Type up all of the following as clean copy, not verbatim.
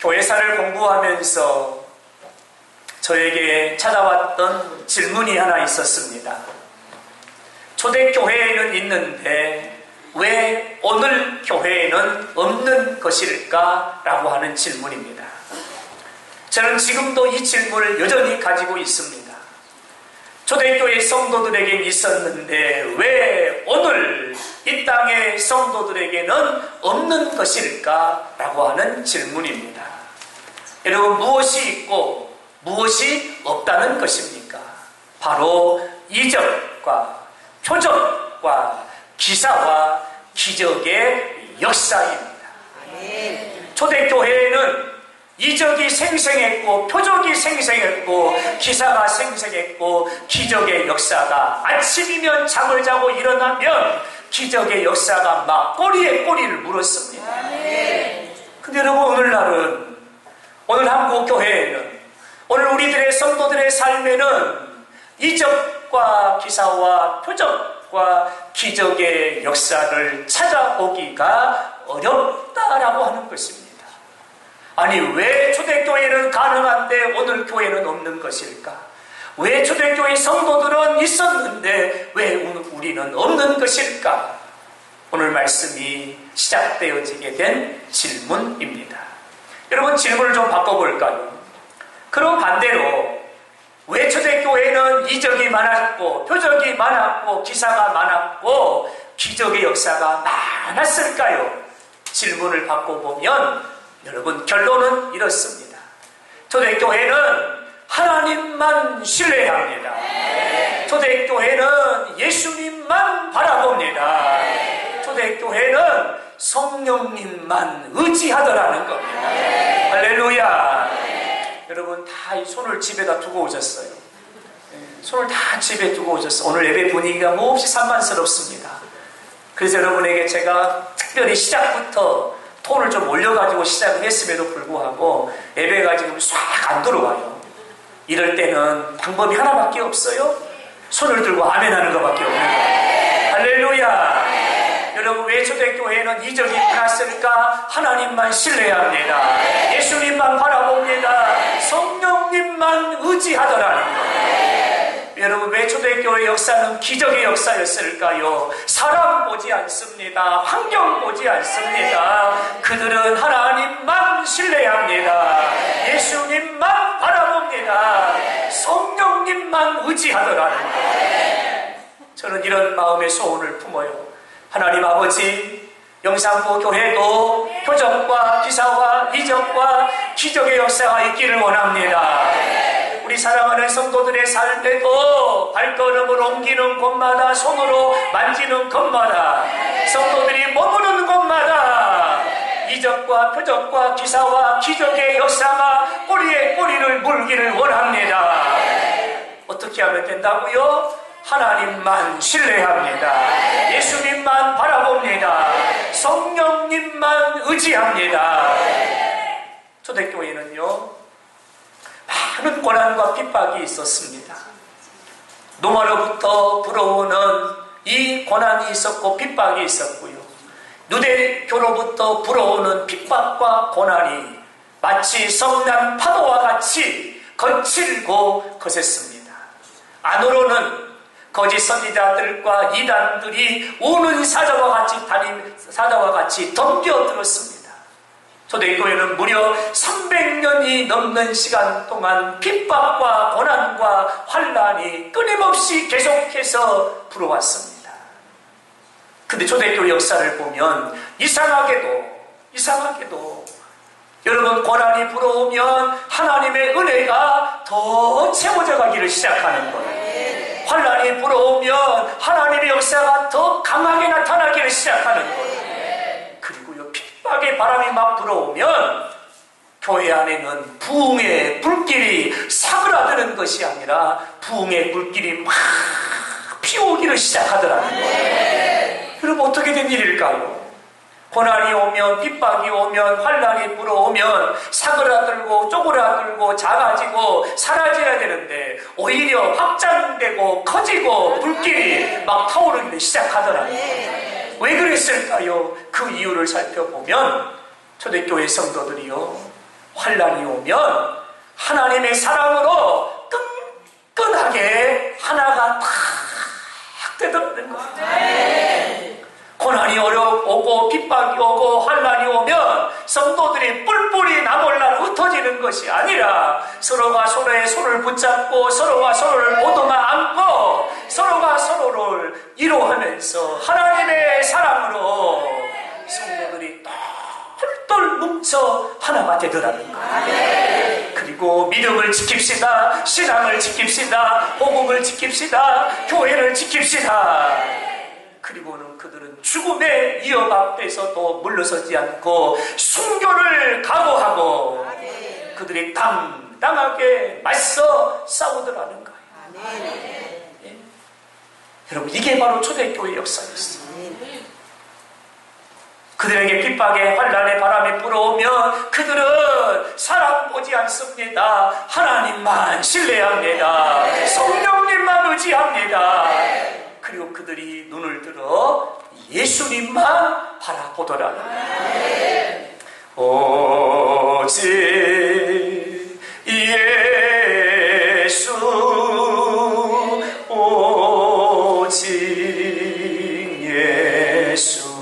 교회사를 공부하면서 저에게 찾아왔던 질문이 하나 있었습니다. 초대교회에는 있는데 왜 오늘 교회에는 없는 것일까? 라고 하는 질문입니다. 저는 지금도 이 질문을 여전히 가지고 있습니다. 초대교회 성도들에게 있었는데 왜 오늘 이 땅의 성도들에게는 없는 것일까? 라고 하는 질문입니다. 여러분, 무엇이 있고 무엇이 없다는 것입니까? 바로 이적과 표적과 기사와 기적의 역사입니다. 초대교회에는 이적이 생생했고 표적이 생생했고 기사가 생생했고 기적의 역사가 아침이면 잠을 자고 일어나면 기적의 역사가 막 꼬리에 꼬리를 물었습니다. 근데 여러분, 오늘날은, 오늘 한국교회에는, 오늘 우리들의 성도들의 삶에는 이적과 기사와 표적과 기적의 역사를 찾아보기가 어렵다라고 하는 것입니다. 아니, 왜 초대교회는 가능한데 오늘 교회는 없는 것일까? 왜 초대교회 성도들은 있었는데 왜 우리는 없는 것일까? 오늘 말씀이 시작되어지게 된 질문입니다. 여러분, 질문을 좀 바꿔볼까요? 그럼 반대로 왜 초대교회는 이적이 많았고 표적이 많았고 기사가 많았고 기적의 역사가 많았을까요? 질문을 바꿔보면 여러분, 결론은 이렇습니다. 초대교회는 하나님만 신뢰합니다. 초대교회는 예수님만 바라봅니다. 초대교회는 성령님만 의지하더라는 겁니다. 할렐루야. 여러분, 다 이 손을 집에다 두고 오셨어요. 손을 다 집에 두고 오셨어요. 오늘 예배 분위기가 몹시 산만스럽습니다. 그래서 여러분에게 제가 특별히 시작부터 톤을 좀 올려가지고 시작을 했음에도 불구하고 예배가 지금 싹 안 들어와요. 이럴 때는 방법이 하나밖에 없어요. 손을 들고 아멘 하는 것밖에 없는 거예요. 할렐루야. 여러분, 왜 초대교회는 이적이 많았을까? 하나님만 신뢰합니다. 예수님만 바라봅니다. 성령님만 의지하더라는 거예요. 여러분, 왜 초대교회 역사는 기적의 역사였을까요? 사람 보지 않습니다. 환경 보지 않습니다. 그들은 하나님만 신뢰합니다. 예수님만 바라봅니다. 성령님만 의지하더라는 거예요. 저는 이런 마음의 소원을 품어요. 하나님 아버지, 영산부 교회도 표적과 기사와 이적과 기적의 역사가 있기를 원합니다. 우리 사랑하는 성도들의 삶에도 발걸음을 옮기는 곳마다, 손으로 만지는 곳마다, 성도들이 머무는 곳마다 이적과 표적과 기사와 기적의 역사가 꼬리에 꼬리를 물기를 원합니다. 어떻게 하면 된다고요? 하나님만 신뢰합니다. 예수님만 바라봅니다. 성령님만 의지합니다. 초대교회는요, 많은 고난과 핍박이 있었습니다. 노마로부터 불어오는 이 고난이 있었고 핍박이 있었고요. 누대교로부터 불어오는 핍박과 고난이 마치 성난 파도와 같이 거칠고 거셌습니다. 안으로는 거짓 선지자들과 이단들이 우는 사자와 같이 덤벼들었습니다. 초대교회는 무려 300년이 넘는 시간 동안 핍박과 고난과 환난이 끊임없이 계속해서 불어왔습니다. 근데 초대교회 역사를 보면 이상하게도 여러분, 고난이 불어오면 하나님의 은혜가 더 채워져 가기를 시작하는 거예요. 환난이 불어오면 하나님의 역사가 더 강하게 나타나기를 시작하는 거예요. 그리고요, 핍박의 바람이 막 불어오면 교회 안에는 부흥의 불길이 사그라드는 것이 아니라 부흥의 불길이 막 피어오기를 시작하더라는 거예요. 여러분, 어떻게 된 일일까요? 고난이 오면, 핍박이 오면, 환난이 불어오면 사그라들고 쪼그라들고 작아지고 사라져야 되는데 오히려 확장되고 커지고 불길이 막 타오르기 시작하더라고요. 왜 그랬을까요? 그 이유를 살펴보면 초대교회 성도들이요, 환난이 오면 하나님의 사랑으로 끈끈하게 하나가 탁 되더라는 거예요. 고난이 오고 핍박이 오고 환난이 오면 성도들이 뿔뿔이 나몰라 흩어지는 것이 아니라 서로가 서로의 손을 붙잡고 서로가 서로를 보듬어 안고 서로가 서로를 위로하면서 하나님의 사랑으로 성도들이 똘똘 뭉쳐 하나가 되더라는 거예요. 그리고 믿음을 지킵시다. 신앙을 지킵시다. 복음을 지킵시다. 교회를 지킵시다. 그리고는 그들은 죽음의 위협 앞에서도 물러서지 않고 순교를 각오하고 그들이 당당하게 맞서 싸우더라는 거예요. 예. 여러분, 이게 바로 초대교회 역사였어요. 그들에게 핍박에 환난의 바람이 불어오면 그들은 사람 보지 않습니다. 하나님만 신뢰합니다. 성령님만 의지합니다. 그리고 그들이 눈을 들어 예수님만 바라보더라. 오직 예수, 오직 예수,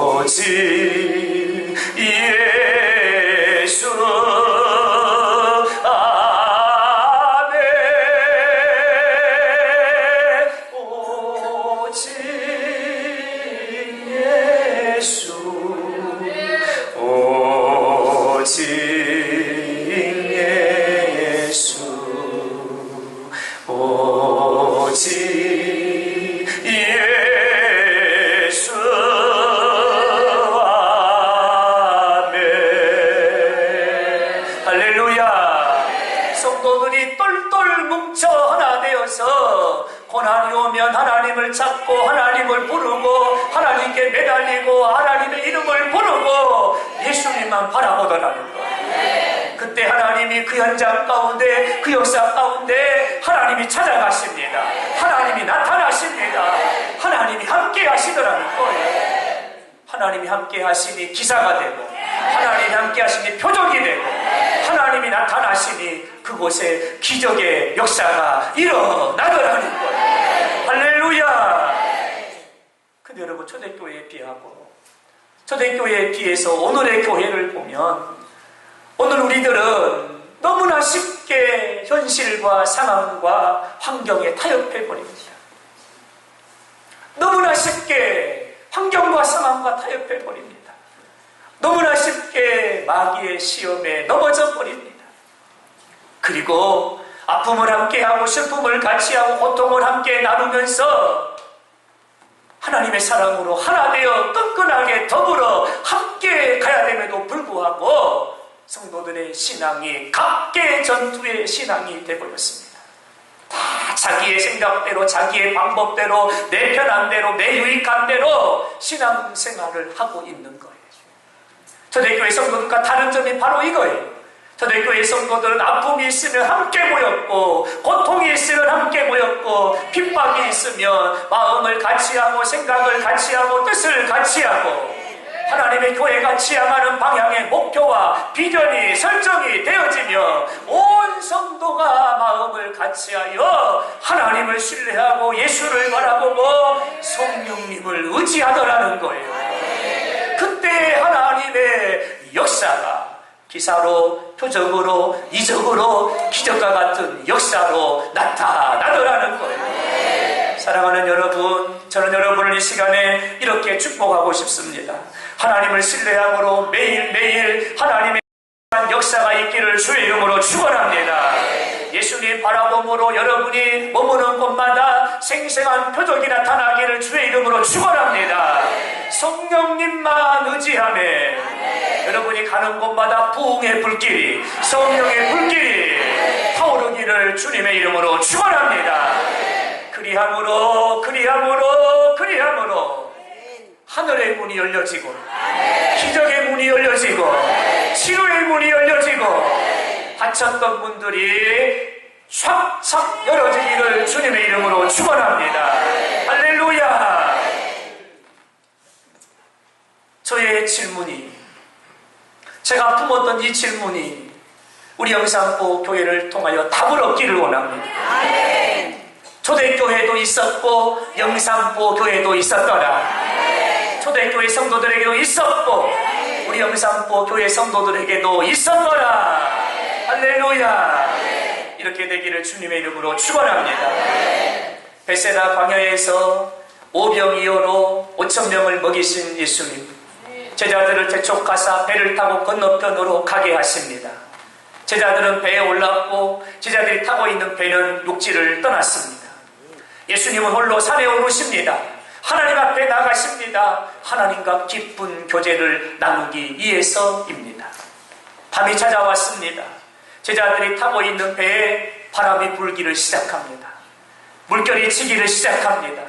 오직 예수. 고난이 오면 하나님을 찾고 하나님을 부르고 하나님께 매달리고 하나님의 이름을 부르고 예수님만 바라보더라는 거예요. 그때 하나님이 그 현장 가운데 그 역사 가운데 하나님이 찾아가십니다. 하나님이 나타나십니다. 하나님이 함께 하시더라는 거예요. 하나님이 함께 하시니 기사가 되고 하나님이 함께 하시니 표적이 되고 하나님이 나타나시니 그곳에 기적의 역사가 일어나더라는 거예요. 할렐루야. 근데 여러분, 초대교회에 비하고 초대교회에 비해서 오늘의 교회를 보면 오늘 우리들은 너무나 쉽게 현실과 상황과 환경에 타협해버립니다. 너무나 쉽게 환경과 상황과 타협해버립니다. 너무나 쉽게 마귀의 시험에 넘어져 버립니다. 그리고 아픔을 함께하고 슬픔을 같이하고 고통을 함께 나누면서 하나님의 사랑으로 하나 되어 끈끈하게 더불어 함께 가야 됨에도 불구하고 성도들의 신앙이 각계 전투의 신앙이 되어버렸습니다. 다 자기의 생각대로 자기의 방법대로 내 편한 대로 내 유익한 대로 신앙생활을 하고 있는 거예요. 초대교회 성도들과 다른 점이 바로 이거예요. 초대교회 성도들은 아픔이 있으면 함께 모였고 고통이 있으면 함께 모였고 핍박이 있으면 마음을 같이하고 생각을 같이하고 뜻을 같이하고 하나님의 교회가 지향하는 방향의 목표와 비전이 설정이 되어지며 온 성도가 마음을 같이하여 하나님을 신뢰하고 예수를 바라보고 성령님을 의지하더라는 거예요. 그때 하나님의 역사가 기사로, 표적으로, 이적으로, 기적과 같은 역사로 나타나더라는 거예요. 사랑하는 여러분, 저는 여러분을 이 시간에 이렇게 축복하고 싶습니다. 하나님을 신뢰함으로 매일매일 하나님의 역사가 있기를 주의 이름으로 축원합니다. 예수님 바라봄으로 여러분이 머무는 곳마다 생생한 표적이 나타나기를 주의 이름으로 축원합니다. 성령님만 의지하며 여러분이 가는 곳마다 부흥의 불길이, 성령의 불길이 타오르기를 주님의 이름으로 축원합니다. 그리함으로 하늘의 문이 열려지고 기적의 문이 열려지고 치료의 문이 열려지고 닫혔던 문들이 촥촥 열어지기를 주님의 이름으로 축원합니다. 할렐루야. 저의 질문이 제가 품었던 이 질문이 우리 영산포 교회를 통하여 답을 얻기를 원합니다. 초대교회도 있었고 영산포 교회도 있었더라. 초대교회 성도들에게도 있었고 우리 영산포 교회 성도들에게도 있었더라. 할렐루야. 이렇게 되기를 주님의 이름으로 축원합니다. 베세다 광야에서 오병이어로 5,000명을 먹이신 예수님, 제자들을 재촉하사 배를 타고 건너편으로 가게 하십니다. 제자들은 배에 올랐고 제자들이 타고 있는 배는 육지를 떠났습니다. 예수님은 홀로 산에 오르십니다. 하나님 앞에 나가십니다. 하나님과 깊은 교제를 나누기 위해서입니다. 밤이 찾아왔습니다. 제자들이 타고 있는 배에 바람이 불기를 시작합니다. 물결이 치기를 시작합니다.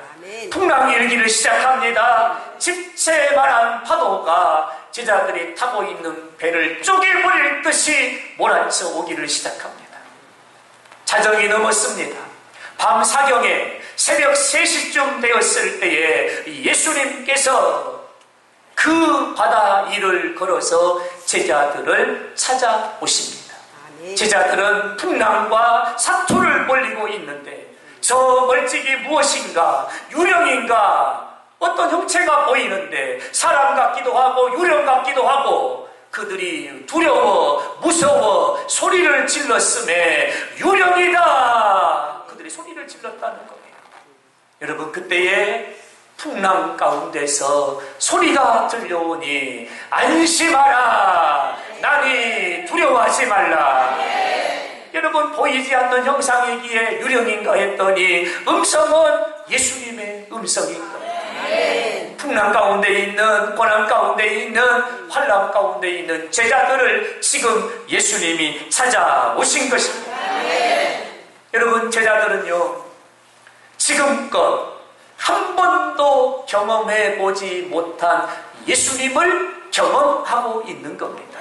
풍랑이 일기를 시작합니다. 집채만한 파도가 제자들이 타고 있는 배를 쪼개버릴 듯이 몰아쳐 오기를 시작합니다. 자정이 넘었습니다. 밤 사경에 새벽 3시쯤 되었을 때에 예수님께서 그 바다 위를 걸어서 제자들을 찾아오십니다. 제자들은 풍랑과 사투를 벌리고 있는데 저 멀찍이 무엇인가, 유령인가, 어떤 형체가 보이는데 사람 같기도 하고 유령 같기도 하고 그들이 두려워 무서워 소리를 질렀음에 유령이다, 그들이 소리를 질렀다는 거예요. 여러분, 그때에 풍랑 가운데서 소리가 들려오니 안심하라, 나니 두려워하지 말라. 여러분, 보이지 않는 형상이기에 유령인가 했더니 음성은 예수님의 음성인 거예요. 풍랑 가운데 있는, 고난 가운데 있는, 환난 가운데 있는 제자들을 지금 예수님이 찾아오신 것입니다. 여러분, 제자들은요, 지금껏 한 번도 경험해보지 못한 예수님을 경험하고 있는 겁니다.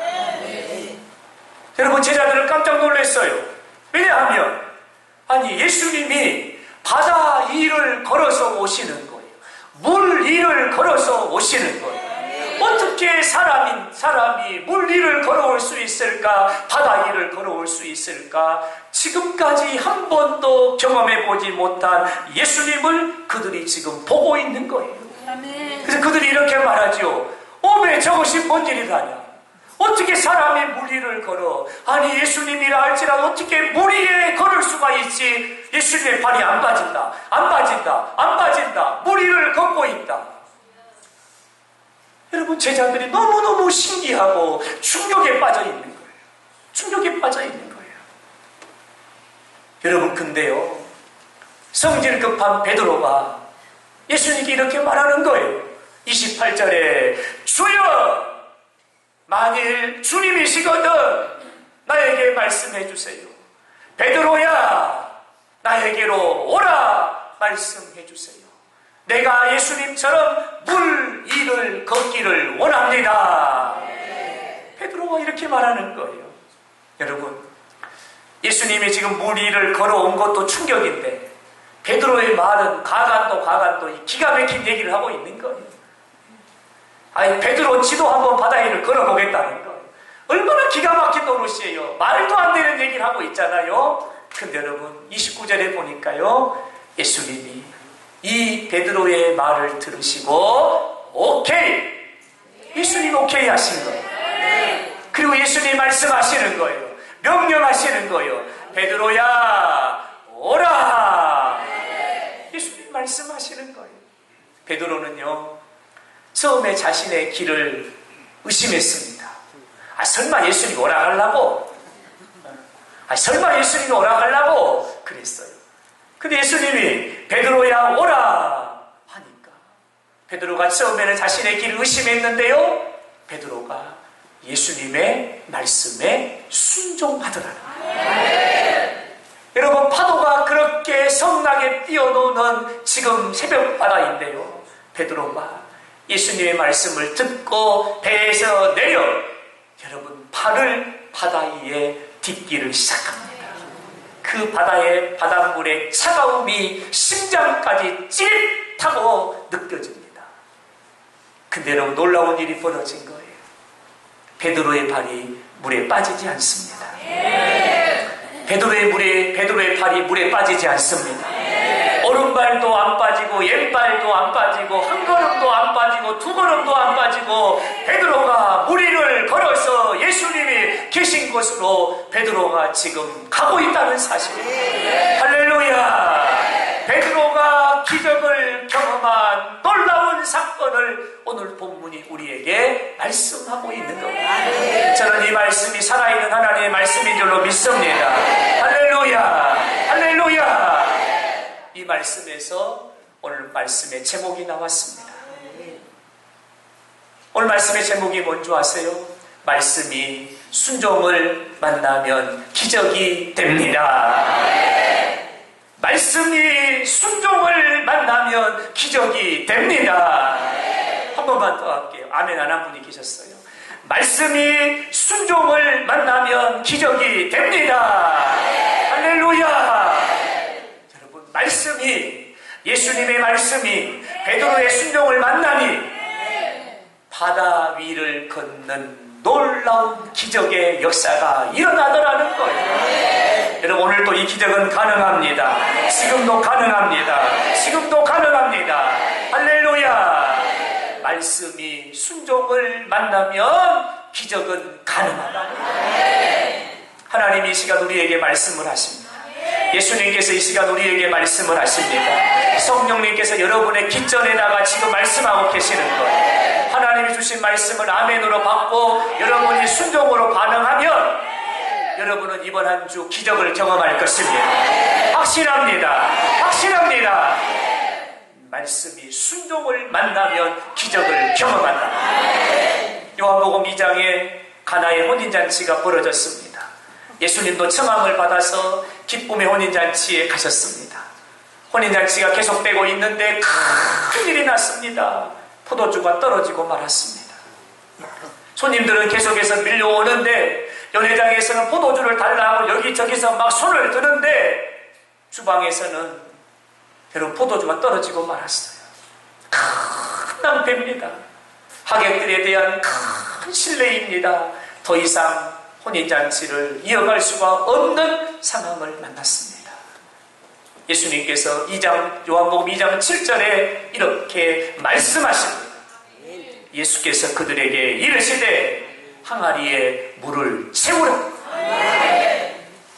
여러분, 제자들은 깜짝 놀랐어요. 왜냐하면 아니, 예수님이 바다 위를 걸어서 오시는 거예요. 물 위를 걸어서 오시는 거예요. 어떻게 사람이 물 위를 걸어올 수 있을까? 바다 위를 걸어올 수 있을까? 지금까지 한 번도 경험해보지 못한 예수님을 그들이 지금 보고 있는 거예요. 그래서 그들이 이렇게 말하죠. 왜 저것이 뭔 일이라냐? 어떻게 사람이 물 위를 걸어? 아니, 예수님이라 할지라도 어떻게 물 위에 걸을 수가 있지? 예수님의 발이 안 빠진다, 안 빠진다, 안 빠진다. 물 위를 걷고 있다. 여러분, 제자들이 너무너무 신기하고 충격에 빠져 있는 거예요. 충격에 빠져 있는 거예요. 여러분, 근데요, 성질 급한 베드로가 예수님께 이렇게 말하는 거예요. 28절에 주여, 만일 주님이시거든 나에게 말씀해 주세요. 베드로야, 나에게로 오라 말씀해 주세요. 내가 예수님처럼 물 위를 걷기를 원합니다. 베드로가 이렇게 말하는 거예요. 여러분, 예수님이 지금 물 위를 걸어온 것도 충격인데 베드로의 말은 가간도 기가 막힌 얘기를 하고 있는 거예요. 아니, 베드로 지도 한번 바다 위를 걸어보겠다는 거예요. 얼마나 기가 막힌 노릇이에요. 말도 안 되는 얘기를 하고 있잖아요. 근데 여러분, 29절에 보니까요, 예수님이 이 베드로의 말을 들으시고 오케이, 예수님 오케이 하신 거예요. 그리고 예수님 말씀하시는 거예요. 명령하시는 거예요. 베드로야, 오라. 예수님 말씀하시는 거예요. 베드로는요, 처음에 자신의 길을 의심했습니다. 설마 예수님 오라하려고? 설마 예수님이 오라하려고? 그랬어요. 근데 예수님이 베드로야 오라 하니까 베드로가 처음에는 자신의 길을 의심했는데요, 베드로가 예수님의 말씀에 순종하더라는 거예요. 여러분, 파도가 그렇게 성나게 뛰어노는 지금 새벽 바다인데요, 베드로가 예수님의 말씀을 듣고 배에서 내려 여러분 발을 바다 위에 딛기를 시작합니다. 그 바다의 바닷물의 차가움이 심장까지 찌릿하고 느껴집니다. 근데 너무 놀라운 일이 벌어진 거예요. 베드로의 발이 물에 빠지지 않습니다. 베드로의 발이 물에 빠지지 않습니다. 오른발도 안 빠지고 왼발도 안 빠지고 한 걸음도 안 빠지고 두 걸음도 안 빠지고 베드로가 물 위를 걸어서 예수님이 계신 곳으로 베드로가 지금 가고 있다는 사실. 할렐루야. 베드로가 기적을 경험한 놀라운 사건을 오늘 본문이 우리에게 말씀하고 있는 겁니다. 저는 이 말씀이 살아있는 하나님의 말씀인 줄로 믿습니다. 할렐루야. 할렐루야. 이 말씀에서 오늘 말씀의 제목이 나왔습니다. 오늘 말씀의 제목이 뭔지 아세요? 말씀이 순종을 만나면 기적이 됩니다. 말씀이 순종을 만나면 기적이 됩니다. 한 번만 더 할게요. 아멘 안 한 분이 계셨어요. 말씀이 순종을 만나면 기적이 됩니다. 할렐루야. 여러분, 말씀이, 예수님의 말씀이 베드로의 순종을 만나니 바다 위를 걷는 놀라운 기적의 역사가 일어나더라는 거예요. 여러분, 오늘도 이 기적은 가능합니다. 지금도 가능합니다. 지금도 가능합니다. 할렐루야. 말씀이 순종을 만나면 기적은 가능하다. 하나님이 이 시간 우리에게 말씀을 하십니다. 예수님께서 이 시간 우리에게 말씀을 하십니다. 성령님께서 여러분의 깃전에다가 지금 말씀하고 계시는 거예요. 하나님이 주신 말씀을 아멘으로 받고 여러분이 순종으로 반응하면 여러분은 이번 한 주 기적을 경험할 것입니다. 확실합니다. 확실합니다. 말씀이 순종을 만나면 기적을 경험한다. 요한복음 2장에 가나의 혼인잔치가 벌어졌습니다. 예수님도 청함을 받아서 기쁨의 혼인잔치에 가셨습니다. 혼인잔치가 계속되고 있는데 큰 일이 났습니다. 포도주가 떨어지고 말았습니다. 손님들은 계속해서 밀려오는데 연회장에서는 포도주를 달라고 여기저기서 막 손을 드는데 주방에서는 여러분 포도주가 떨어지고 말았어요. 큰 낭패입니다. 하객들에 대한 큰 신뢰입니다. 더 이상 혼인잔치를 이어갈 수가 없는 상황을 만났습니다. 예수님께서 요한복음 2장 7절에 이렇게 말씀하십니다. 예수께서 그들에게 이르시되 항아리에 물을 채우라.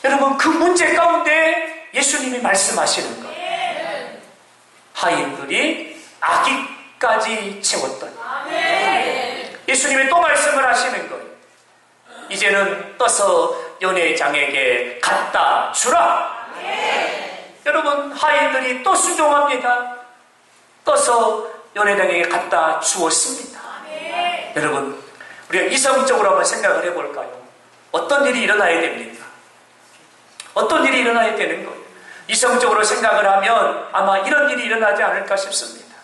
여러분, 그 문제 가운데 예수님이 말씀하시는 거예요. 하인들이 아기까지 채웠더니 예수님이 또 말씀을 하시는 거예요. 이제는 떠서 연회장에게 갖다 주라. 여러분, 하인들이 또 순종합니다. 떠서 연회장에게 갖다 주었습니다. 여러분, 우리가 이성적으로 한번 생각을 해볼까요? 어떤 일이 일어나야 됩니까? 어떤 일이 일어나야 되는 거예요? 이성적으로 생각을 하면 아마 이런 일이 일어나지 않을까 싶습니다.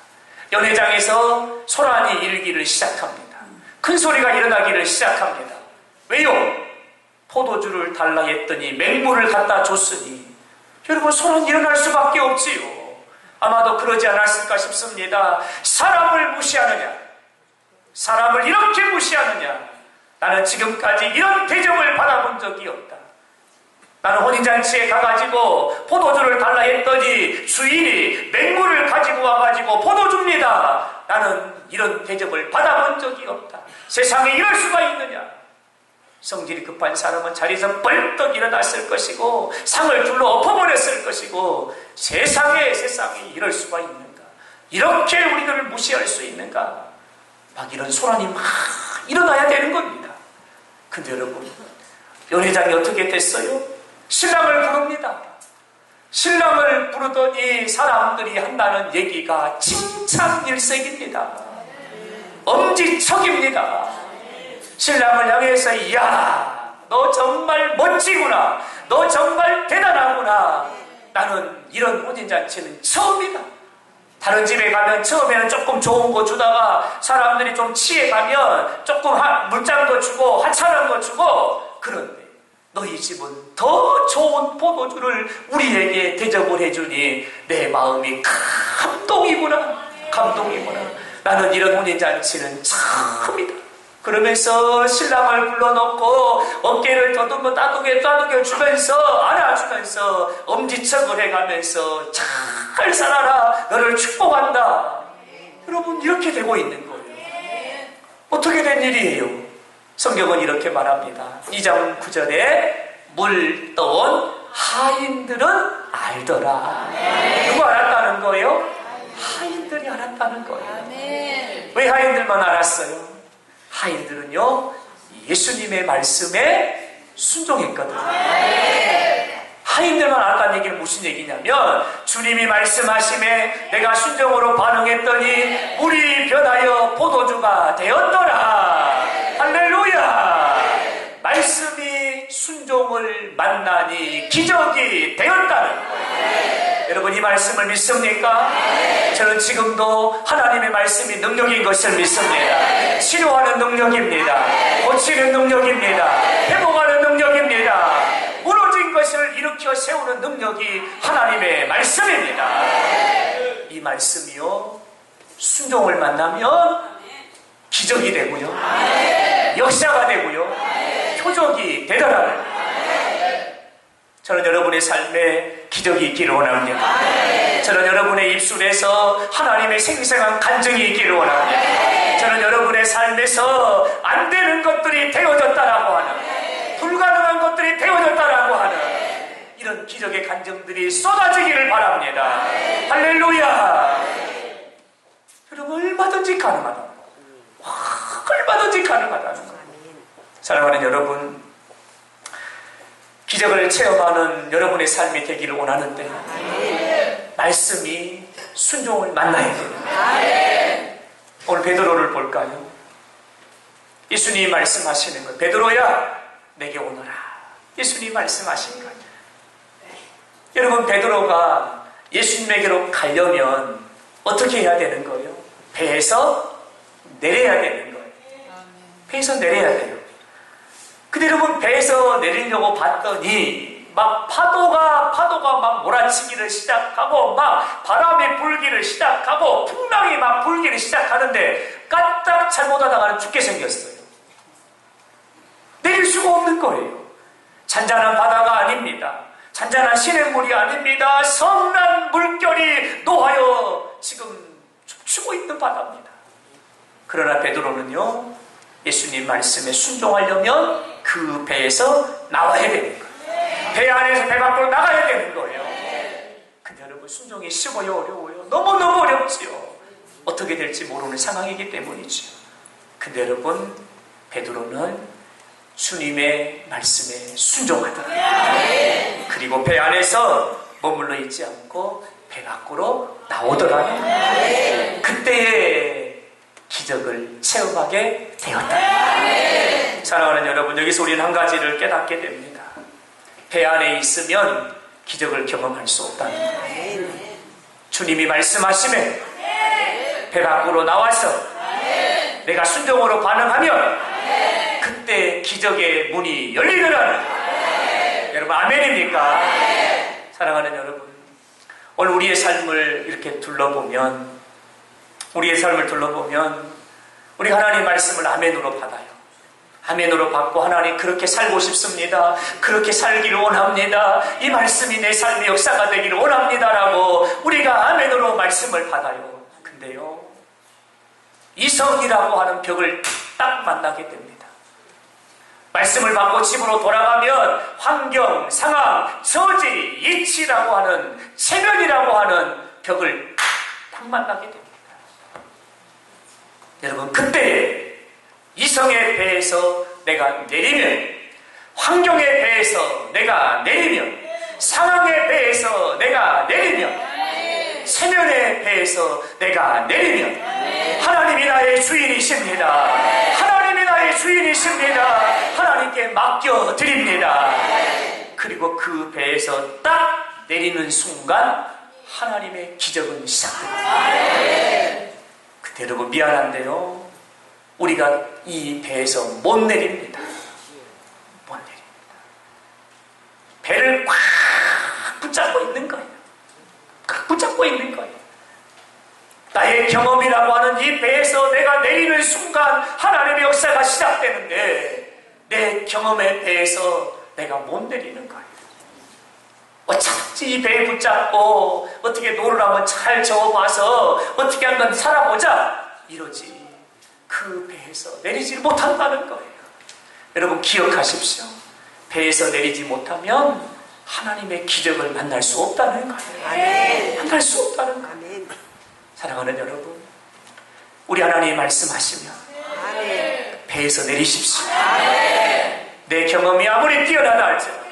연회장에서 소란이 일기를 시작합니다. 큰 소리가 일어나기를 시작합니다. 왜요? 포도주를 달라 했더니 맹물을 갖다 줬으니 여러분, 소란이 일어날 수밖에 없지요. 아마도 그러지 않았을까 싶습니다. 사람을 무시하느냐? 사람을 이렇게 무시하느냐? 나는 지금까지 이런 대접을 받아본 적이 없다. 나는 혼인잔치에 가가지고 포도주를 달라 했더니 주인이 맹물을 가지고 와가지고 포도줍니다. 나는 이런 대접을 받아본 적이 없다. 세상에 이럴 수가 있느냐? 성질이 급한 사람은 자리에서 벌떡 일어났을 것이고 상을 둘러 엎어버렸을 것이고 세상에 이럴 수가 있는가? 이렇게 우리들을 무시할 수 있는가? 막 이런 소란이 막 일어나야 되는 겁니다. 근데 여러분, 연회장이 어떻게 됐어요? 신랑을 부릅니다. 신랑을 부르더니 사람들이 한다는 얘기가 칭찬일색입니다. 엄지척입니다. 신랑을 향해서 이야, 너 정말 멋지구나. 너 정말 대단하구나. 나는 이런 혼인잔치는 처음이다. 다른 집에 가면 처음에는 조금 좋은 거 주다가 사람들이 좀 취해가면 조금 물장도 주고 하찮은 거 주고, 그런데 너희 집은 더 좋은 포도주를 우리에게 대접을 해주니 내 마음이 감동이구나. 감동이구나. 나는 이런 혼인잔치는 처음이다. 그러면서 신랑을 불러놓고 어깨를 더듬어 따뜻게 주면서 안아주면서 엄지척을 해가면서 잘 살아라, 너를 축복한다. 여러분, 이렇게 되고 있는 거예요. 어떻게 된 일이에요? 성경은 이렇게 말합니다. 2장 9절에 물 떠온 하인들은 알더라. 누가 알았다는 거예요? 하인들이 알았다는 거예요. 왜 하인들만 알았어요? 하인들은요, 예수님의 말씀에 순종했거든요. 하인들만 알았다는 얘기는 무슨 얘기냐면, 주님이 말씀하심에 내가 순종으로 반응했더니 물이 변하여 포도주가 되었더라. 할렐루야. 말씀이 순종을 만나니 기적이 되었다는 거예요. 여러분, 이 말씀을 믿습니까? 저는 지금도 하나님의 말씀이 능력인 것을 믿습니다. 치료하는 능력입니다. 고치는 능력입니다. 회복하는 능력입니다. 무너진 것을 일으켜 세우는 능력이 하나님의 말씀입니다. 이 말씀이요, 순종을 만나면 기적이 되고요, 역사가 되고요, 표적이 되더라는 거예요. 저는 여러분의 삶에 기적이 있기를 원합니다. 저는 여러분의 입술에서 하나님의 생생한 간증이 있기를 원합니다. 저는 여러분의 삶에서 안 되는 것들이 되어졌다라고 하는, 불가능한 것들이 되어졌다라고 하는 이런 기적의 간증들이 쏟아지기를 바랍니다. 할렐루야. 여러분, 얼마든지 가능하다. 얼마든지 가능하다는 거예요. 사랑하는 여러분, 기적을 체험하는 여러분의 삶이 되기를 원하는데 말씀이 순종을 만나야 됩니다. 오늘 베드로를 볼까요? 예수님이 말씀하시는 거예요. 베드로야, 내게 오너라. 예수님이 말씀하시는 거예요. 여러분, 베드로가 예수님에게로 가려면 어떻게 해야 되는 거예요? 배에서 내려야 되는 거예요. 배에서 내려야 돼요. 근데 여러분, 배에서 내리려고 봤더니 막 파도가 막 몰아치기를 시작하고 막 바람이 불기를 시작하고 풍랑이 막 불기를 시작하는데 까딱 잘못하다가는 죽게 생겼어요. 내릴 수가 없는 거예요. 잔잔한 바다가 아닙니다. 잔잔한 시냇물이 아닙니다. 성난 물결이 노하여 지금 춤추고 있는 바다입니다. 그러나 베드로는요, 예수님 말씀에 순종하려면 그 배에서 나와야 되는 거예요. 배 안에서 배 밖으로 나가야 되는 거예요. 근데 여러분, 순종이 쉬워요, 어려워요? 너무너무 어렵지요. 어떻게 될지 모르는 상황이기 때문이죠. 근데 여러분, 베드로는 주님의 말씀에 순종하더라. 그리고 배 안에서 머물러 있지 않고 배 밖으로 나오더라는 거예요. 그때의 기적을 체험하게 되었다. 사랑하는 여러분, 여기서 우리는 한 가지를 깨닫게 됩니다. 배 안에 있으면 기적을 경험할 수 없다는 거예요. 주님이 말씀하시면 배 밖으로 나와서 내가 순종으로 반응하면 그때 기적의 문이 열리더라는 거예요. 여러분, 아멘입니까? 사랑하는 여러분, 오늘 우리의 삶을 이렇게 둘러보면, 우리가 하나님 말씀을 아멘으로 받아요. 아멘으로 받고, 하나님 그렇게 살고 싶습니다. 그렇게 살기를 원합니다. 이 말씀이 내 삶의 역사가 되기를 원합니다라고 우리가 아멘으로 말씀을 받아요. 근데요, 이성이라고 하는 벽을 딱 만나게 됩니다. 말씀을 받고 집으로 돌아가면 환경, 상황, 처지, 이치라고 하는, 체면이라고 하는 벽을 딱 만나게 됩니다. 여러분, 그때 이성의 배에서 내가 내리면, 환경의 배에서 내가 내리면, 상황의 배에서 내가 내리면, 체면의 배에서 내가 내리면, 하나님이 나의 주인이십니다. 하나님이 나의 주인이십니다. 하나님께 맡겨드립니다. 그리고 그 배에서 딱 내리는 순간 하나님의 기적은 시작됩니다. 그때 여러분, 미안한데요, 우리가 이 배에서 못 내립니다. 못 내립니다. 배를 꽉 붙잡고 있는 거예요. 꽉 붙잡고 있는 거예요. 나의 경험이라고 하는 이 배에서 내가 내리는 순간 하나님의 역사가 시작 내 경험에 대해서 내가 못 내리는 거예요. 어차피 이 배에 붙잡고 어떻게 노를 한번 잘 저어봐서 어떻게 한번 살아보자 이러지 그 배에서 내리지 못한다는 거예요. 여러분 기억하십시오. 배에서 내리지 못하면 하나님의 기적을 만날 수 없다는 거예요. 아멘. 만날 수 없다는 거예요. 아멘. 사랑하는 여러분, 우리 하나님이 말씀하시면 아멘. 배에서 내리십시오. 아멘. 내 경험이 아무리 뛰어나다 할지라도,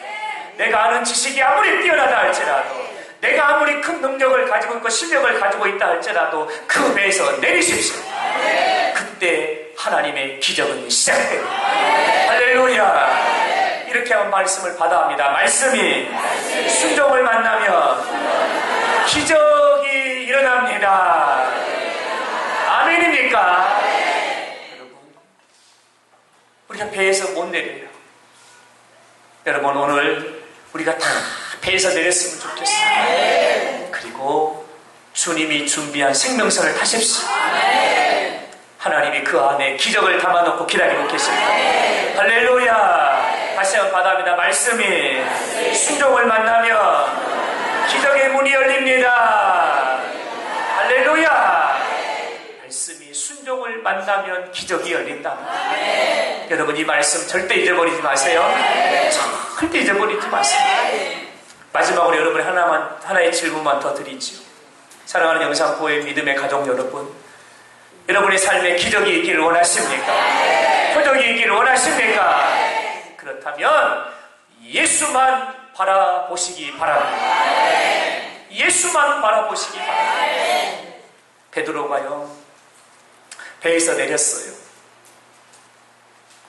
내가 아는 지식이 아무리 뛰어나다 할지라도, 내가 아무리 큰 능력을 가지고 있고 실력을 가지고 있다 할지라도 그 배에서 내리십시오. 그때 하나님의 기적은 시작됩니다. 할렐루야. 이렇게 한 말씀을 받아 합니다. 말씀이 순종을 만나면 기적이 일어납니다. 아멘입니까? 여러분, 우리가 배에서 못 내려요. 여러분, 오늘 우리가 다 배에서 내렸으면 좋겠어요. 그리고 주님이 준비한 생명선을 타십시오. 하나님이 그 안에 기적을 담아놓고 기다리고 계십니다. 할렐루야. 다시 한번 받아합니다. 말씀이 순종을 만나면 기적의 문이 열립니다. 할렐루야. 말씀이 순종을 만나면 기적이 열린다. 여러분 이 말씀 절대 잊어버리지 마세요. 절대 잊어버리지 마세요. 마지막으로 여러분이 하나의 질문만 더 드리죠. 사랑하는 영상보의 믿음의 가족 여러분, 여러분의 삶에 기적이 있기를 원하십니까? 표적이 있기를 원하십니까? 그렇다면 예수만 바라보시기 바랍니다. 예수만 바라보시기 바랍니다. 베드로가요, 배에서 내렸어요.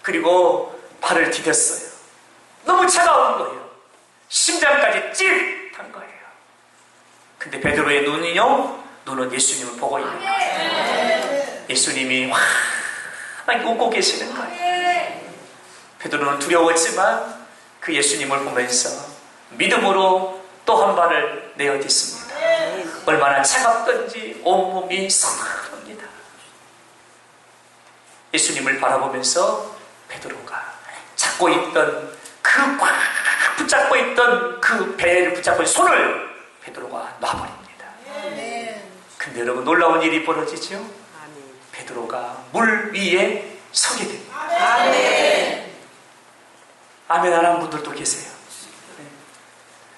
그리고 발을 디뎠어요. 너무 차가운 거예요. 심장까지 찌릿한 거예요. 근데 베드로의 눈은 예수님을 보고 있는 거예요. 예수님이 환하게 웃고 계시는 거예요. 베드로는 두려웠지만 그 예수님을 보면서 믿음으로 또 한 발을 내어딛습니다. 얼마나 차갑던지 온몸이 서늘합니다. 예수님을 바라보면서 베드로가 잡고 있던 꽉 붙잡고 있던 그 배를 붙잡고 있는 손을 베드로가 놔버립니다. 근데 여러분 놀라운 일이 벌어지죠? 베드로가 물 위에 서게 됩니다. 아멘 안 하는 분들도 계세요.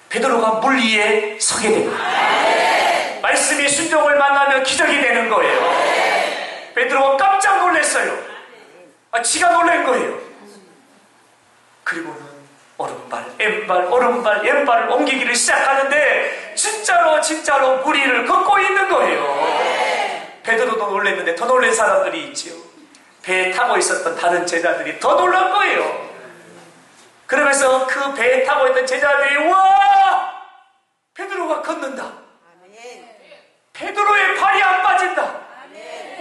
베드로가 물 위에 서게 됩니다. 말씀이 순종을 만나면 기적이 되는 거예요. 베드로가 깜짝 놀랐어요. 지가 놀란 거예요. 그리고는 오른발, 왼발, 오른발, 왼발을 옮기기를 시작하는데 진짜로 물 위를 걷고 있는 거예요. 베드로도 놀랐는데 더 놀란 사람들이 있지요. 배에 타고 있었던 다른 제자들이 더 놀란 거예요. 그러면서 그 배에 타고 있던 제자들이 와! 베드로가 걷는다. 베드로의 발이 안 빠진다.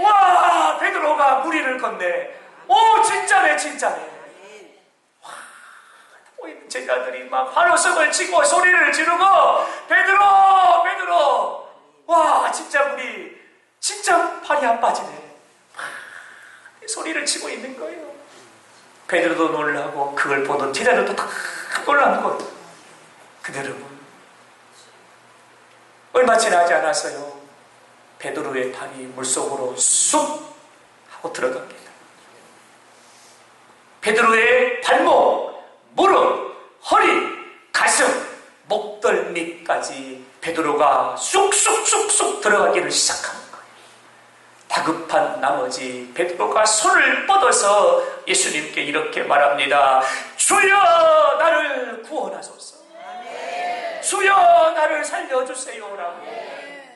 와! 베드로가 물 위를 걷네. 오 진짜네. 와! 타고 있는 제자들이 막 환호성을 치고 소리를 지르고 베드로! 와 진짜 물이 진짜 발이 안 빠지네. 와! 소리를 치고 있는 거예요. 베드로도 놀라고 그걸 보던 제자들도 다 놀란 거예요. 근데 여러분 얼마 지나지 않았어요. 베드로의 발이 물속으로 쑥 하고 들어갑니다. 베드로의 발목, 무릎, 허리, 가슴, 목덜미까지 베드로가 쑥쑥 들어가기를 시작합니다. 다급한 나머지 베드로가 손을 뻗어서 예수님께 이렇게 말합니다. 주여 나를 구원하소서. 주여 나를 살려주세요 라고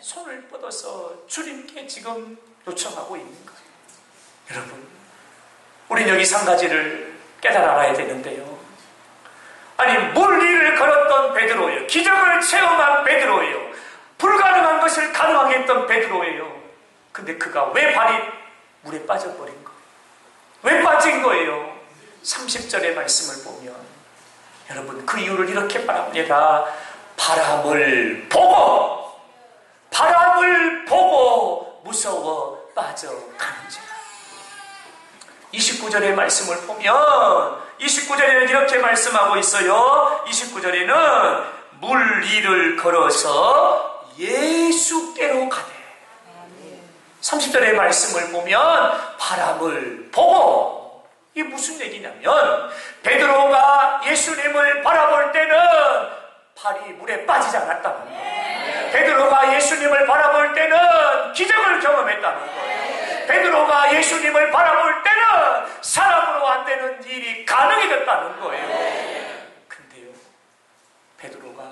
손을 뻗어서 주님께 지금 요청하고 있는 거예요. 여러분 우린 여기서 한 가지를 깨달아 알아야 되는데요. 아니 물 위를 걸었던 베드로예요. 기적을 체험한 베드로예요. 불가능한 것을 가능하게 했던 베드로예요. 근데 그가 왜 발이 물에 빠져버린 거예요? 왜 빠진 거예요? 30절의 말씀을 보면 여러분 그 이유를 이렇게 말합니다. 바람을 보고 무서워 빠져가는지라. 29절의 말씀을 보면 29절에는 이렇게 말씀하고 있어요. 29절에는 물 위를 걸어서 예수께로 가되, 30절의 말씀을 보면 바람을 보고, 이게 무슨 얘기냐면 베드로가 예수님을 바라볼 때는 발이 물에 빠지지 않았다는 거예요. 베드로가 예수님을 바라볼 때는 기적을 경험했다는 거예요. 베드로가 예수님을 바라볼 때는 사람으로 안 되는 일이 가능해졌다는 거예요. 근데요, 베드로가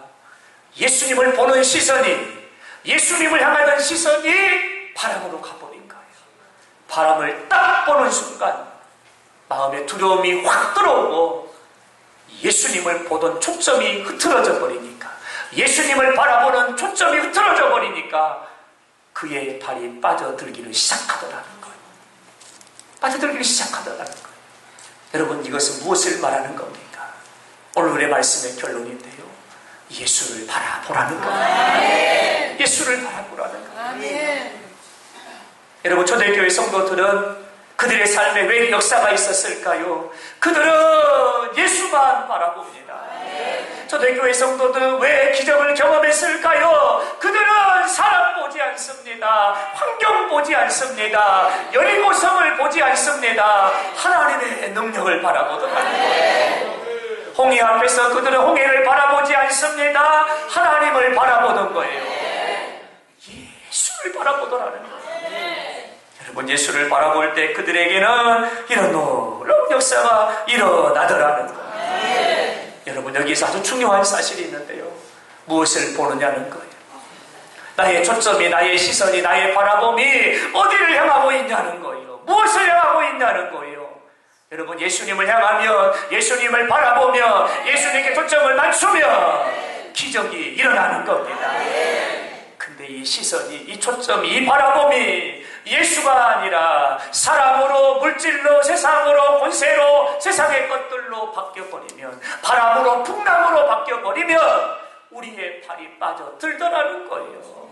예수님을 보는 시선이, 예수님을 향하던 시선이 바람으로 가버린 거예요. 바람을 딱 보는 순간 마음에 두려움이 확 들어오고 예수님을 보던 초점이 흐트러져 버리니까, 예수님을 바라보는 초점이 흐트러져 버리니까 그의 발이 빠져들기를 시작하더라는 거예요. 빠져들기를 시작하더라는 거예요. 여러분, 이것은 무엇을 말하는 겁니까? 오늘의 말씀의 결론인데요, 예수를 바라보라는 거예요. 예수를 바라보라는 거예요. 여러분, 초대교회 성도들은 그들의 삶에 왜 역사가 있었을까요? 그들은 예수만 바라봅니다. 초대교회 성도들은 왜 기적을 경험했을까요? 그들은 사람 보지 않습니다. 환경 보지 않습니다. 여리고성을 보지 않습니다. 하나님의 능력을 바라보더라는 거예요. 홍해 앞에서 그들은 홍해를 바라보지 않습니다. 하나님을 바라보는 거예요. 예수를 바라보더라는 거예요. 여러분, 예수를 바라볼 때 그들에게는 이런 놀라운 역사가 일어나더라는 거예요. 여러분, 여기서 아주 중요한 사실이 있는데요, 무엇을 보느냐는 거예요. 나의 초점이, 나의 시선이, 나의 바라봄이 어디를 향하고 있냐는 거예요. 무엇을 향하고 있냐는 거예요. 여러분, 예수님을 향하면, 예수님을 바라보며 예수님께 초점을 맞추면 기적이 일어나는 겁니다. 근데 이 시선이, 이 초점이, 이 바라봄이 예수가 아니라 사람으로, 물질로, 세상으로, 권세로, 세상의 것들로 바뀌어버리면, 바람으로, 풍랑으로 바뀌어버리면 우리의 발이 빠져들더라는 거예요.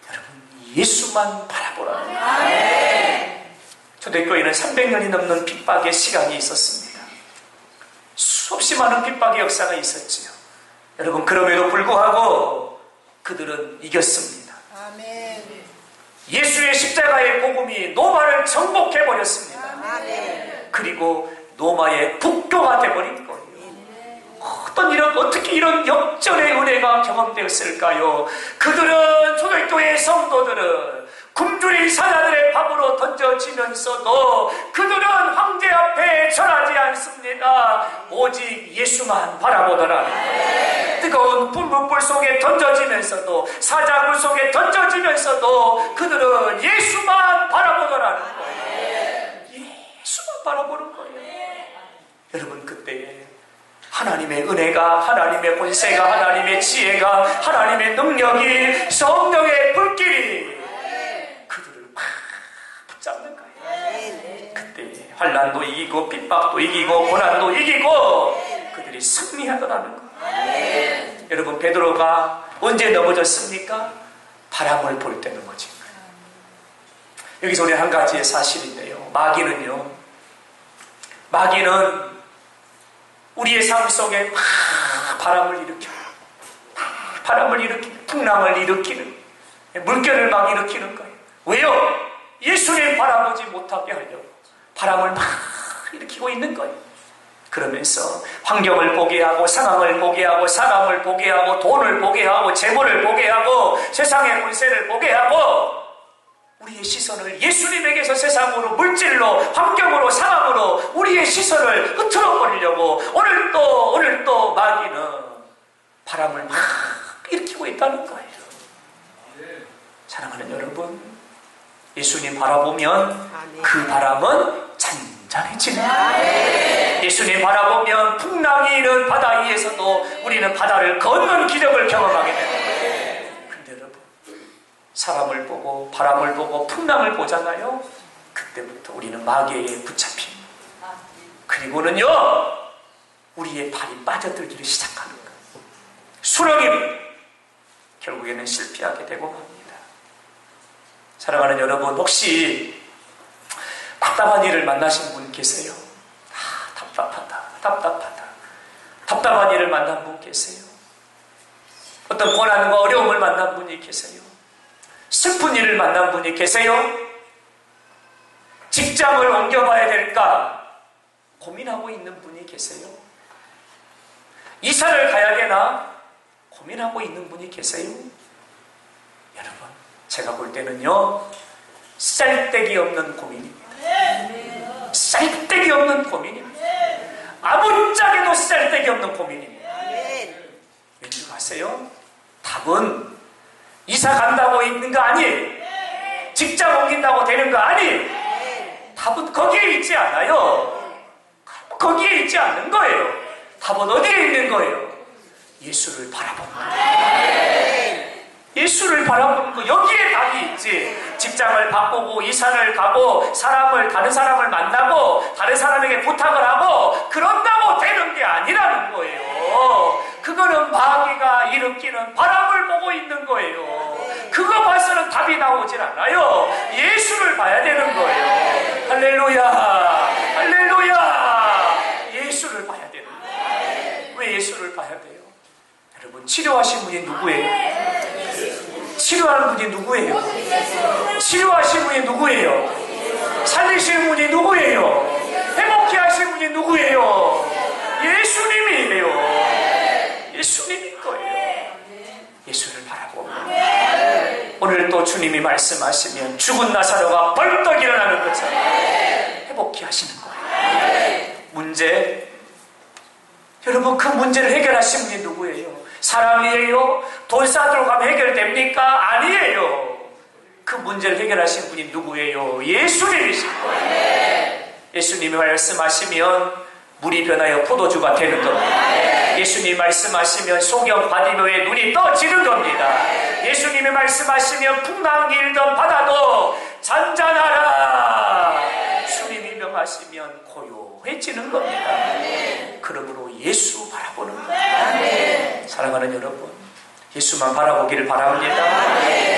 여러분, 예수만 바라보라는 거예요. 초대교회는 300년이 넘는 핍박의 시간이 있었습니다. 수없이 많은 핍박의 역사가 있었지요. 여러분, 그럼에도 불구하고 그들은 이겼습니다. 예수의 십자가의 복음이 로마를 정복해버렸습니다. 그리고 로마의 국교가 되어버린 거예요. 어떻게 이런 역전의 은혜가 경험되었을까요? 그들은, 초대교회 성도들은 굶주린 사자들의 밥으로 던져지면서도 그들은 황제 앞에 절하지 않습니다. 오직 예수만 바라보더라. 뜨거운 불 속에 던져지면서도, 사자굴 속에 던져지면서도 그들은 예수만 바라보더라는 거예요. 예수만 바라보는 거예요. 여러분, 그때에 하나님의 은혜가, 하나님의 권세가, 하나님의 지혜가, 하나님의 능력이, 성령의 불길이 그들을 막 붙잡는 거예요. 그때 환난도 이기고 핍박도 이기고 고난도 이기고 그들이 승리하더라는 거예요. 여러분, 베드로가 언제 넘어졌습니까? 바람을 볼 때 넘어진 거예요. 여기서 우리 한 가지의 사실인데요, 마귀는 우리의 삶 속에 막 바람을 일으켜요. 바람을 일으키는, 풍랑을 일으키는, 물결을 막 일으키는 거예요. 왜요? 예수님 바라보지 못하게 하려고 바람을 막 일으키고 있는 거예요. 그러면서 환경을 보게 하고, 상황을 보게 하고, 사람을 보게 하고, 돈을 보게 하고, 재물을 보게 하고, 세상의 권세를 보게 하고, 우리의 시선을 예수님에게서 세상으로, 물질로, 환경으로, 상황으로 우리의 시선을 흐트러 버리려고 오늘 또 마귀는 바람을 막 일으키고 있다는 거예요. 사랑하는 여러분, 예수님 바라보면 그 바람은 잔잔해지는 거예요. 예수님 바라보면 풍랑이 있는 바다 위에서도 우리는 바다를 걷는 기적을 경험하게 됩니다. 사람을 보고, 바람을 보고, 풍랑을 보잖아요. 그때부터 우리는 마귀에게 붙잡힙니다. 그리고는요, 우리의 발이 빠져들기를 시작하는 거예요. 수렁입니다. 결국에는 실패하게 되고 맙니다. 사랑하는 여러분, 혹시 막 답답한 일을 만나신 분 계세요? 답답하다. 답답한 일을 만난 분 계세요? 어떤 고난과 어려움을 만난 분이 계세요? 슬픈 일을 만난 분이 계세요? 직장을 옮겨봐야 될까 고민하고 있는 분이 계세요? 이사를 가야 되나 고민하고 있는 분이 계세요? 여러분, 제가 볼 때는요, 쌀데기 없는 고민입니다. 쌀데기 없는 고민입니다. 아무짝에도 쌀데기 없는 고민입니다. 왠지 아세요? 답은 이사 간다고 있는 거 아니에요. 직장 옮긴다고 되는 거 아니에요. 답은 거기에 있지 않아요. 거기에 있지 않는 거예요. 답은 어디에 있는 거예요? 예수를 바라보는 거예요. 예수를 바라보는 거, 여기에 답이 있지. 직장을 바꾸고 이사를 가고 다른 사람을 만나고 다른 사람에게 부탁을 하고 그런다고 되는 게 아니라는 거예요. 그거는 마귀가 일으키는 바람을 보고 있는 거예요. 그거 봐서는 답이 나오질 않아요. 예수를 봐야 되는 거예요. 할렐루야, 할렐루야. 예수를 봐야 되는 거예요. 왜 예수를 봐야 돼요? 여러분, 치료하신 분이 누구예요? 치료하는 분이 누구예요? 치료하신 분이 누구예요? 살리시는 분이 누구예요? 회복케 하신 분이 누구예요? 예수님이에요. 예수님인 거예요. 예수를 바라보고 오늘 또 주님이 말씀하시면 죽은 나사로가 벌떡 일어나는 것처럼 회복케 하시는 거예요. 문제, 여러분, 그 문제를 해결하신 분이 누구예요? 사람이에요? 돈 쌓도록 하면 해결됩니까? 아니에요. 그 문제를 해결하신 분이 누구예요? 예수님이신 거예요. 예수님이 말씀하시면 물이 변하여 포도주가 되는 겁니다. 예수님이 말씀하시면 소경 바디로의 눈이 떠지는 겁니다. 예수님이 말씀하시면 풍랑이 일던 바다도 잔잔하라. 주님이 명하시면 고요해지는 겁니다. 그러므로 예수 바라보는 거예요. 사랑하는 여러분, 예수만 바라보기를 바랍니다.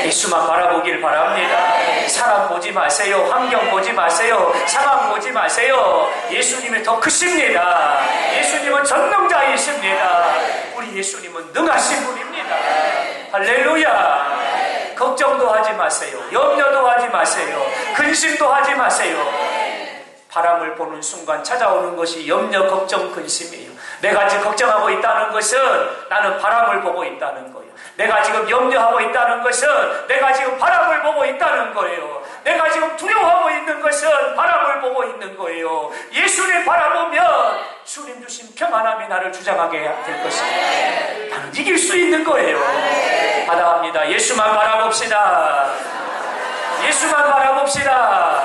예수만 바라보기를 바랍니다. 사람 보지 마세요. 환경 보지 마세요. 상황 보지 마세요. 예수님이 더 크십니다. 예수님은 전능자이십니다. 우리 예수님은 능하신 분입니다. 할렐루야. 걱정도 하지 마세요. 염려도 하지 마세요. 근심도 하지 마세요. 바람을 보는 순간 찾아오는 것이 염려, 걱정, 근심이에요. 내가 지금 걱정하고 있다는 것은 나는 바람을 보고 있다는 거예요. 내가 지금 염려하고 있다는 것은 내가 지금 바람을 보고 있다는 거예요. 내가 지금 두려워하고 있는 것은 바람을 보고 있는 거예요. 예수님 바라보면 주님 주신 평안함이 나를 주장하게 될 것입니다. 나는 이길 수 있는 거예요. 바라합니다. 예수만 바라봅시다. 예수만 바라봅시다.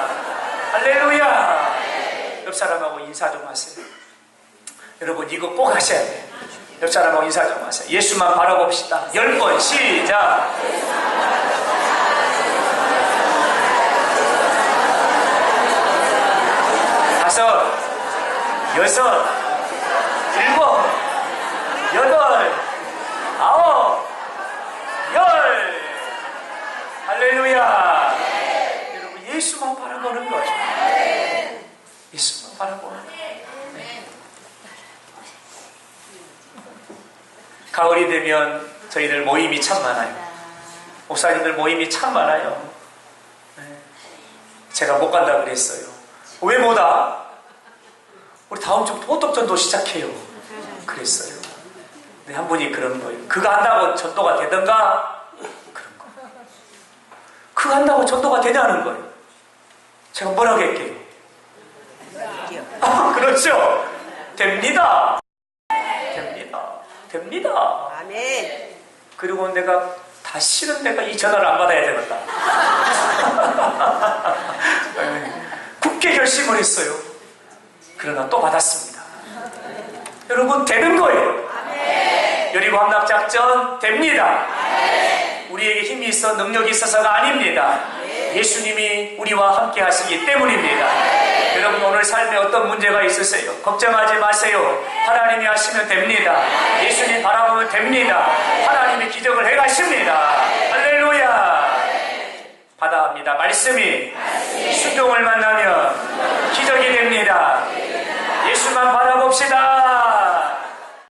할렐루야. 옆 사람하고 인사 좀 하세요. 여러분, 이거 꼭 하셔야 돼요. 옆 사람하고 인사 좀 하세요. 예수만 바라봅시다. 10번 시작. 5, 6, 7, 8, 9, 10. 할렐루야. 여러분, 예수만 바라보는 거예요. 예수만 바라보는 거예요. 가을이 되면 저희들 모임이 참 많아요. 목사님들 모임이 참 많아요. 제가 못 간다 그랬어요. 왜 못 와? 우리 다음 주 호떡전도 시작해요. 그랬어요. 근데 한 분이 그런 거예요. 그거 한다고 전도가 되던가? 그런 거. 그거 한다고 전도가 되냐는 거예요. 제가 뭐라고 할게요? 그렇죠. 됩니다. 됩니다. 아멘. 그리고 내가 다시는 내가 이 전화를 안 받아야 되겠다. 굳게 결심을 했어요. 그러나 또 받았습니다. 여러분, 되는 거예요. 여리고 함락작전 됩니다. 우리에게 힘이 있어 능력이 있어서가 아닙니다. 예수님이 우리와 함께 하시기 때문입니다. 여러분, 오늘 삶에 어떤 문제가 있으세요? 걱정하지 마세요. 하나님이 하시면 됩니다. 예수님 바라보면 됩니다. 하나님이 기적을 해가십니다. 할렐루야. 받아합니다. 말씀이 순종을 만나면 기도합시다.